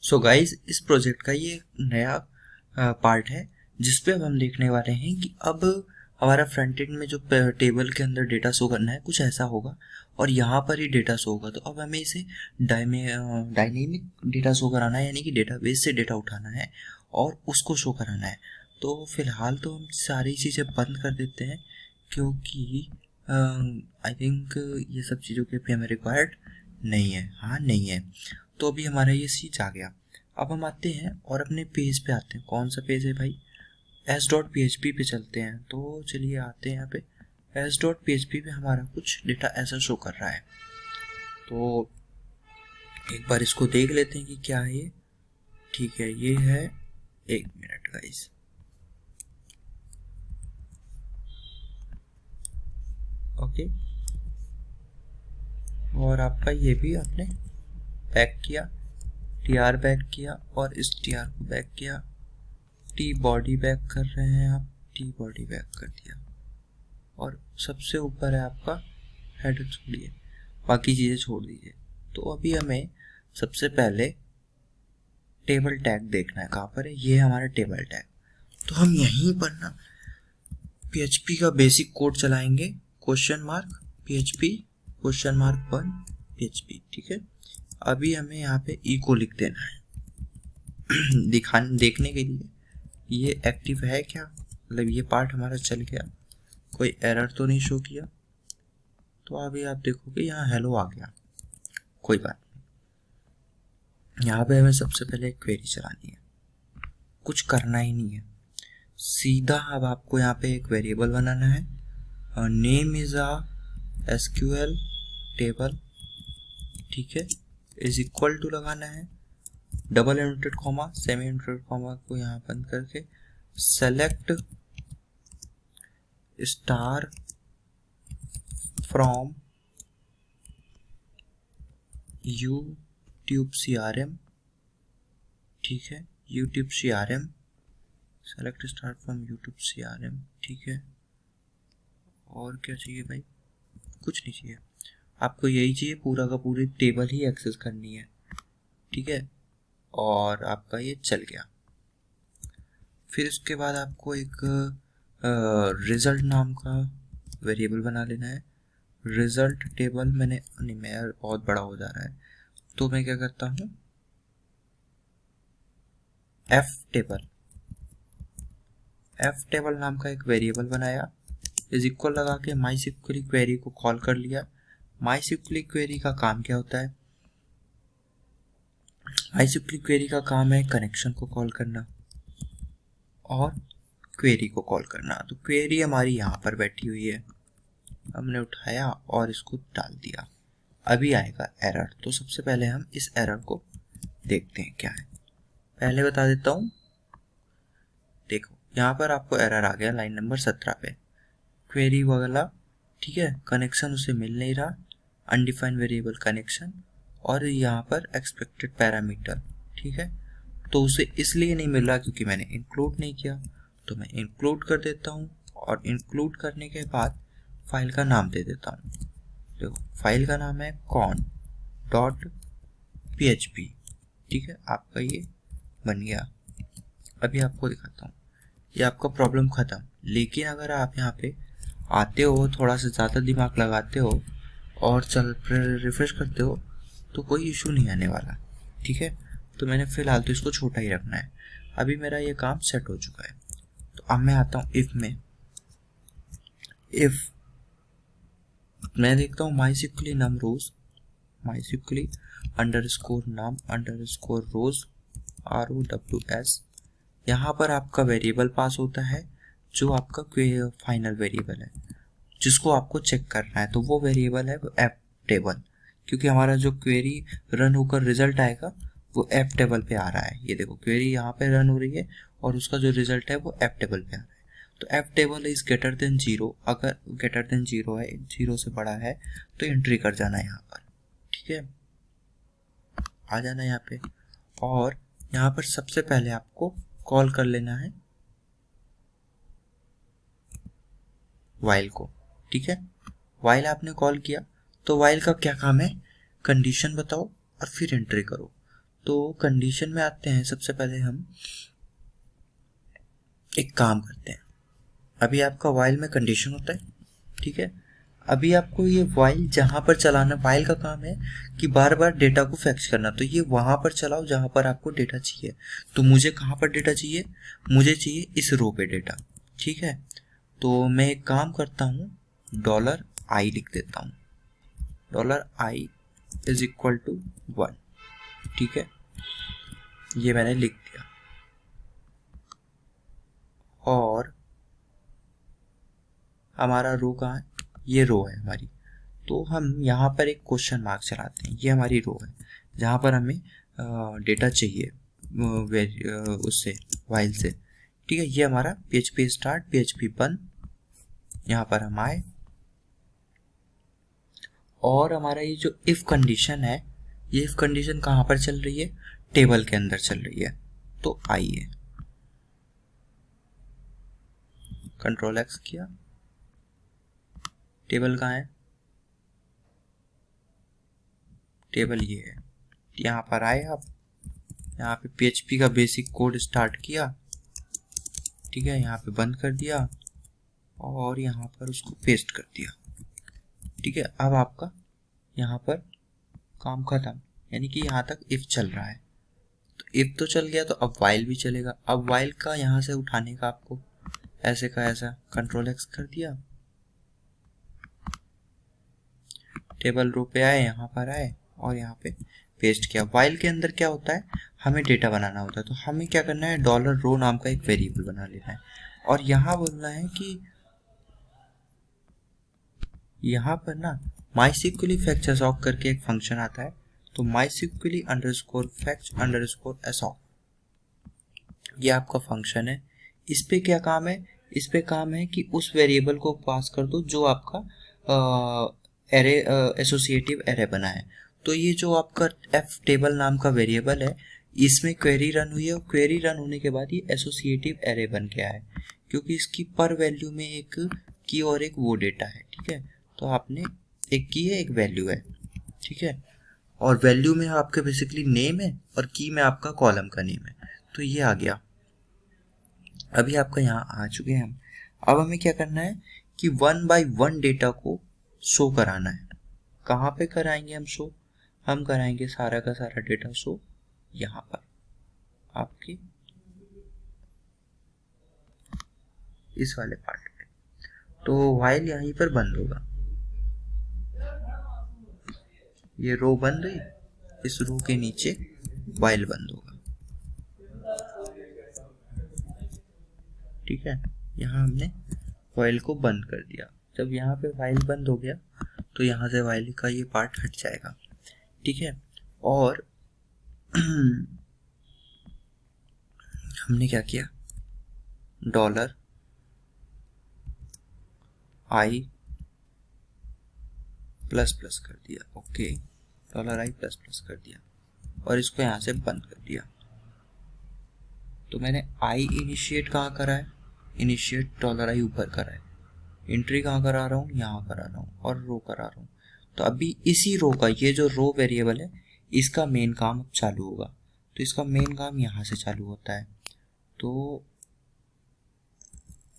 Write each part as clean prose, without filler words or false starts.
So guys, इस project का ये नया पार्ट है जिसपे अब हम देखने वाले हैं कि अब हमारा फ्रंट एंड में जो टेबल के अंदर डेटा शो करना है कुछ ऐसा होगा और यहाँ पर ही डेटा शो होगा। तो अब हमें इसे डायनेमिक डेटा शो कराना है, यानी कि डेटाबेस से डेटा उठाना है और उसको शो कराना है। तो फिलहाल तो हम सारी चीज़ें बंद कर देते हैं क्योंकि आई थिंक ये सब चीज़ों के भी हमें रिक्वायर्ड नहीं है। हाँ, नहीं है। तो अभी हमारा ये चीज आ गया। अब हम आते हैं और अपने पेज पे आते हैं। कौन सा पेज है भाई? s.php पे चलते हैं। तो चलिए आते हैं यहाँ पे। s.php पे हमारा कुछ डेटा ऐसा शो कर रहा है, तो एक बार इसको देख लेते हैं कि क्या है ये। ठीक है, ये है, एक मिनट गाइस। ओके, और आपका ये भी आपने बैक किया, टीआर बैक किया और इस टीआर को बैक किया। टी बॉडी बैक कर रहे हैं आप, टी बॉडी बैक कर दिया और सबसे ऊपर है आपका हेडर, छोड़िए बाकी चीज़ें छोड़ दीजिए। तो अभी हमें सबसे पहले टेबल टैग देखना है। कहाँ पर है? ये हमारा टेबल टैग। तो हम यहीं पर ना PHP का बेसिक कोड चलाएंगे, question mark PHP question mark 1 PHP। ठीक है, अभी हमें यहाँ पे इको लिख देना है देखने के लिए ये एक्टिव है क्या, मतलब ये पार्ट हमारा चल गया, कोई एरर तो नहीं शो किया। तो अभी आप देखोगे यहाँ हेलो आ गया, कोई बात नहीं। यहाँ पे हमें सबसे पहले एक क्वेरी चलानी है, कुछ करना ही नहीं है, सीधा अब आपको यहाँ पे एक वेरिएबल बनाना है। Name is a SQL table, ठीक है, इज इक्वल टू लगाना है, double inverted comma semi inverted comma को यहाँ बंद करके select star from YouTube CRM। ठीक है, YouTube CRM, select star from YouTube CRM। ठीक है, और क्या चाहिए भाई? कुछ नहीं चाहिए, आपको यही चाहिए, पूरा का पूरी टेबल ही एक्सेस करनी है। ठीक है, और आपका ये चल गया। फिर उसके बाद आपको एक रिजल्ट नाम का वेरिएबल बना लेना है। रिजल्ट टेबल मैंने नहीं, मैं बहुत बड़ा हो जा रहा है, तो मैं क्या करता हूँ, एफ टेबल नाम का एक वेरिएबल बनाया, इज इक्वल लगा के माईस्क्यूएल क्वेरी को कॉल कर लिया। माईस्क्यूएल क्वेरी का काम क्या होता है? माईस्क्यूएल क्वेरी का काम है कनेक्शन को कॉल करना और क्वेरी को कॉल करना। तो क्वेरी हमारी यहाँ पर बैठी हुई है, हमने उठाया और इसको डाल दिया। अभी आएगा एरर, तो सबसे पहले हम इस एरर को देखते हैं क्या है। पहले बता देता हूँ, देखो यहाँ पर आपको एरर आ गया लाइन नंबर 17 पे, क्वेरी वाला, ठीक है, कनेक्शन उसे मिल नहीं रहा, अनडिफाइंड वेरिएबल कनेक्शन, और यहाँ पर एक्सपेक्टेड पैरामीटर। ठीक है, तो उसे इसलिए नहीं मिल रहा क्योंकि मैंने इंक्लूड नहीं किया, तो मैं इंक्लूड कर देता हूँ और इंक्लूड करने के बाद फाइल का नाम दे देता हूँ। देखो फाइल का नाम है con.php। ठीक है, आपका ये बन गया। अभी आपको दिखाता हूँ, ये आपका प्रॉब्लम ख़त्म। लेकिन अगर आप यहाँ पे आते हो, थोड़ा सा ज़्यादा दिमाग लगाते हो और रिफ्रेश करते हो तो कोई इशू नहीं आने वाला। ठीक है, तो मैंने फ़िलहाल तो इसको छोटा ही रखना है। अभी मेरा ये काम सेट हो चुका है। तो अब मैं आता हूँ इफ़ में। इफ़ मैं देखता हूँ माईस्क्यूएल नम रोज, माईस्क्यूएल अंडरस्कोर नम अंडरस्कोर रोज ROWS। यहाँ पर आपका वेरिएबल पास होता है जो आपका फाइनल वेरिएबल है जिसको आपको चेक करना है। तो वो वेरिएबल है एफ टेबल, क्योंकि हमारा जो क्वेरी रन होकर रिजल्ट आएगा वो एफ टेबल पे आ रहा है। ये देखो क्वेरी यहाँ पे रन हो रही है और उसका जो रिजल्ट है वो एफ टेबल पे आ रहा है। तो F table is greater than 0, अगर ग्रेटर देन 0 है, 0 से बड़ा है तो एंट्री कर जाना है यहाँ पर। ठीक है, आ जाना यहाँ पे, और यहाँ पर सबसे पहले आपको कॉल कर लेना है वाइल को। ठीक है, वाइल आपने कॉल किया तो वाइल का क्या काम है, कंडीशन बताओ और फिर एंट्री करो। तो कंडीशन में आते हैं। सबसे पहले हम एक काम करते हैं, अभी आपका वाइल में कंडीशन होता है, ठीक है। अभी आपको ये वाइल जहाँ पर चलाना, वाइल का काम है कि बार बार डेटा को फैक्च करना, तो ये वहाँ पर चलाओ जहाँ पर आपको डेटा चाहिए। तो मुझे कहाँ पर डेटा चाहिए, मुझे चाहिए इस रो पे डेटा, ठीक है। तो मैं एक काम करता हूँ, $i लिख देता हूँ, $i इज इक्वल टू 1, ठीक है, ये मैंने लिख दिया। और हमारा रो कहाँ है, ये रो है हमारी। तो हम यहाँ पर एक क्वेश्चन मार्क चलाते हैं, ये हमारी रो है जहाँ पर हमें डेटा चाहिए उससे, वाइल से, ठीक है। ये हमारा PHP स्टार्ट, PHP बंद, यहाँ पर हम आए और हमारा ये जो इफ कंडीशन है, ये इफ कंडीशन कहाँ पर चल रही है, टेबल के अंदर चल रही है। तो आइए Ctrl+X किया, टेबल कहाँ है, टेबल ये है। यहाँ पर आए आप, यहाँ पे PHP का बेसिक कोड स्टार्ट किया, ठीक है, यहाँ पे बंद कर दिया और यहाँ पर उसको पेस्ट कर दिया, ठीक है। अब आपका यहाँ पर काम खत्म, यानी कि यहाँ तक इफ चल रहा है। तो इफ तो चल गया, तो अब वाइल भी चलेगा। अब वाइल का यहाँ से उठाने का आपको ऐसे का ऐसा Ctrl+X कर दिया, टेबल रो पे आए, यहाँ पर आए और यहाँ पे पेस्ट किया। वाइल के अंदर क्या होता है, हमें डेटा बनाना होता है। तो हमें क्या करना है, $रो नाम का एक वेरिएबल बना लेना है और यहाँ बोलना है कि यहाँ पर ना MySQL fetch assoc करके एक फंक्शन आता है। तो MySQL _fetch _assoc, ये आपका फंक्शन है। इस पे क्या काम है, इस पे काम है कि उस वेरिएबल को पास कर दो जो आपका एरे, एसोसिएटिव एरे बना है। तो ये जो आपका f टेबल नाम का वेरिएबल है, इसमें क्वेरी रन हुई है और क्वेरी रन होने के बाद ये एसोसिएटिव एरे बन गया है, क्योंकि इसकी पर वैल्यू में एक की और एक वो डेटा है, ठीक है। तो आपने एक की है, एक वैल्यू है, ठीक है। और वैल्यू में आपके बेसिकली नेम है और की में आपका कॉलम का नेम है। तो ये आ गया। अभी आपका यहाँ आ चुके हैं हम। अब हमें क्या करना है कि 1 by 1 डेटा को शो कराना है। कहाँ पे कराएंगे हम शो, हम कराएंगे सारा का सारा डेटा शो यहाँ पर आपके इस वाले पार्ट पे। तो वाइल यहीं पर बंद होगा, ये रो बंद हुई, इस रो के नीचे वाइल बंद होगा, ठीक है। यहाँ हमने वाइल को बंद कर दिया। जब यहाँ पे वाइल बंद हो गया तो यहाँ से वाइल का ये पार्ट हट जाएगा, ठीक है। और हमने क्या किया, $i प्लस प्लस कर दिया, ओके, $i प्लस प्लस कर दिया और इसको यहाँ से बंद कर दिया। तो मैंने i इनिशिएट कहाँ करा है, इनिशिएट $i ऊपर करा है, एंट्री कहाँ करा रहा हूँ, यहाँ करा रहा हूँ और रो करा रहा हूँ। तो अभी इसी रो का, ये जो रो वेरिएबल है, इसका मेन काम अब चालू होगा। तो इसका मेन काम यहाँ से चालू होता है। तो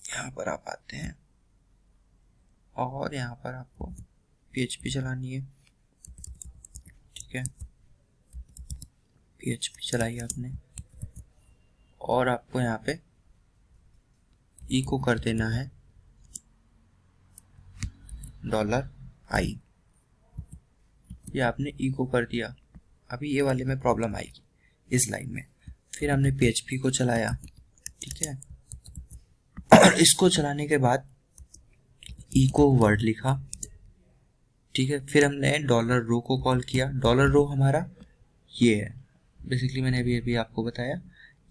यहाँ पर आप आते हैं और यहाँ पर आपको PHP चलानी है, ठीक है। PHP चलाई आपने और आपको यहाँ पे इको कर देना है $i, ये आपने इको कर दिया। अभी ये वाले में प्रॉब्लम आएगी इस लाइन में। फिर हमने PHP को चलाया, ठीक है, और इसको चलाने के बाद इको वर्ड लिखा, ठीक है। फिर हमने $रो को कॉल किया। $रो हमारा ये है, बेसिकली मैंने अभी आपको बताया,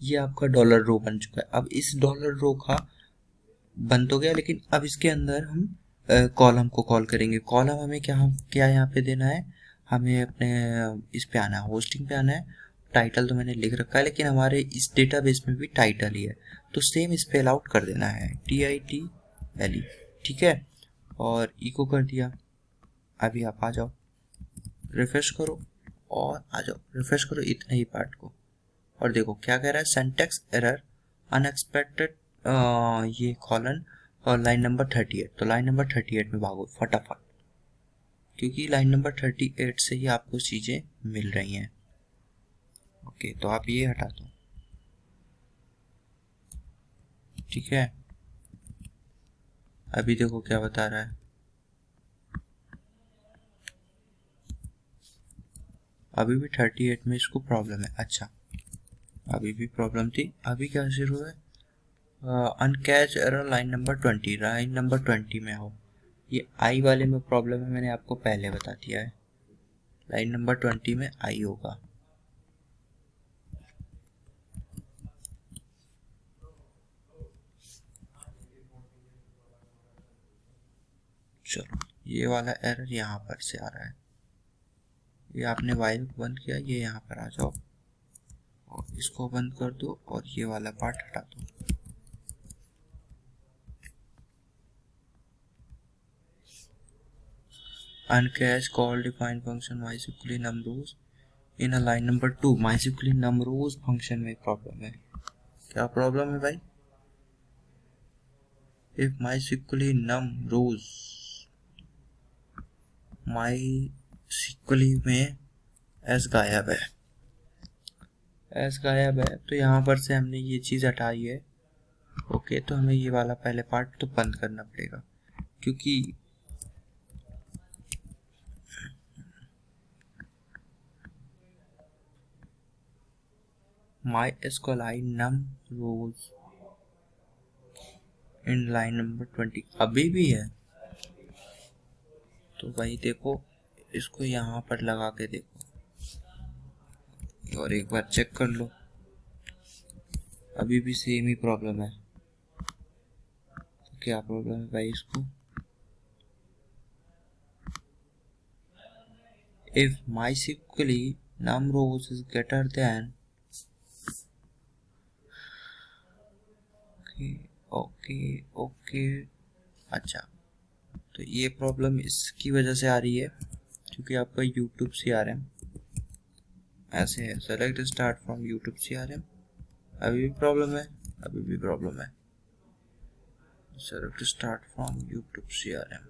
ये आपका $रो बन चुका है। अब इस $रो का बंद हो गया, लेकिन अब इसके अंदर हम कॉलम को कॉल करेंगे। कॉलम हमें क्या यहाँ पे देना है, हमें अपने इस पे आना है, होस्टिंग पे आना है। टाइटल तो मैंने लिख रखा है, लेकिन हमारे इस डेटाबेस में भी टाइटल ही है, तो सेम स्पेल आउट कर देना है, TITLE, ठीक है। और इको कर दिया। अभी आप आ जाओ, रिफ्रेश करो और आ जाओ, रिफ्रेश करो इतने ही पार्ट को, और देखो क्या कह रहा है, सिंटैक्स एरर अनएक्सपेक्टेड, ये कॉलन और लाइन नंबर 38। तो लाइन नंबर 38 में भागो फटाफट, क्योंकि लाइन नंबर 38 से ही आपको चीज़ें मिल रही हैं। ओके, तो आप ये हटा दो, ठीक है। अभी देखो क्या बता रहा है, अभी भी 38 में इसको प्रॉब्लम है। अच्छा, अभी भी प्रॉब्लम थी, अभी क्या शुरू है, uncaught error line number 20, line number 20 में हो। ये आई वाले में प्रॉब्लम है, मैंने आपको पहले बता दिया है, लाइन नंबर 20 में आई होगा। चलो, ये वाला एरर यहाँ पर से आ रहा है, ये आपने वाइल बंद किया, ये यहाँ पर आ जाओ और इसको बंद कर दो और ये वाला पार्ट हटा दो। uncatch call define function mysql num rows in a line number 2, mysql num rows function में प्रॉब्लम है। क्या प्रॉब्लम है भाई, if mysql num rows, mysql में एस गायब है, एस गायब है, तो यहाँ पर से हमने ये चीज़ हटाई है। ओके, तो हमें ये वाला पहले पार्ट तो बंद करना पड़ेगा, क्योंकि MySQL num rows in line number 20 अभी भी है। तो भाई देखो, इसको यहाँ पर लगा के देखो और एक बार चेक कर लो, अभी भी सेम ही प्रॉब्लम है। तो क्या प्रॉब्लम है भाई इसको, if MySQL num rows is greater than, okay okay, अच्छा, तो ये प्रॉब्लम इसकी वजह से आ रही है क्योंकि आपका YouTube CRM ऐसे है, select start from YouTube CRM, अभी भी प्रॉब्लम है, अभी भी प्रॉब्लम है, select start from YouTube CRM।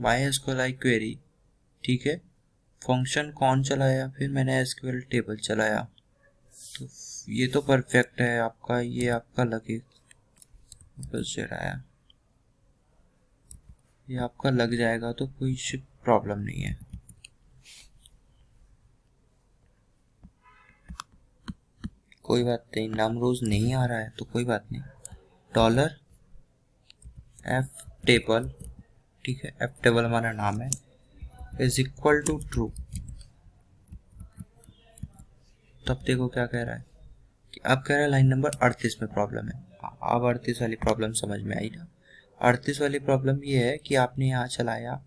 MySQL query, ठीक है, फंक्शन कौन चलाया, फिर मैंने SQL टेबल चलाया, तो ये तो परफेक्ट है आपका, ये आपका लगे बस रहा, ये आपका लग जाएगा, तो कोई प्रॉब्लम नहीं है। कोई बात नहीं, नाम रोज नहीं आ रहा है तो कोई बात नहीं, डॉलर एफ टेबल, ठीक है, एफ टेबल हमारा नाम है, इज इक्वल टू ट्रू। तब देखो क्या कह रहा है, कि अब कह रहा है लाइन नंबर 38 में प्रॉब्लम है। अब 38 वाली प्रॉब्लम समझ में आई ना, 38 वाली प्रॉब्लम ये है कि आपने यहाँ चलाया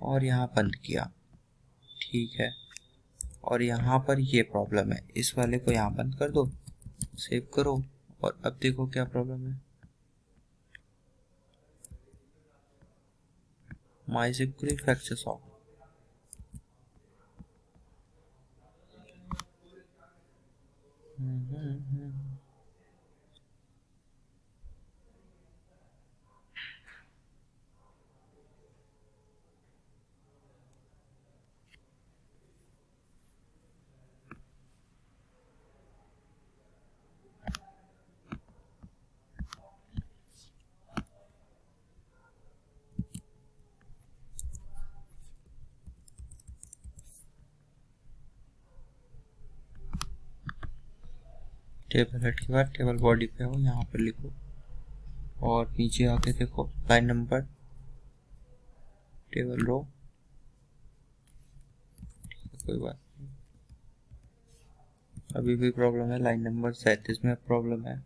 और यहाँ बंद किया, ठीक है, और यहाँ पर ये प्रॉब्लम है, इस वाले को यहाँ बंद कर दो, सेव करो, और अब देखो क्या प्रॉब्लम है, MySQL फैक्चर्स ऑफ, टेबल हेड के बाद टेबल बॉडी पे हो, यहाँ पर लिखो और नीचे आके देखो लाइन नंबर, टेबल रो, कोई बात नहीं, अभी भी प्रॉब्लम है, लाइन नंबर 37 में प्रॉब्लम है।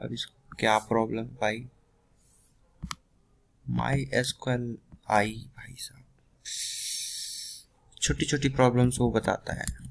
अब इसको क्या प्रॉब्लम भाई, MySQL आई भाई साहब, छोटी छोटी प्रॉब्लम्स वो बताता है।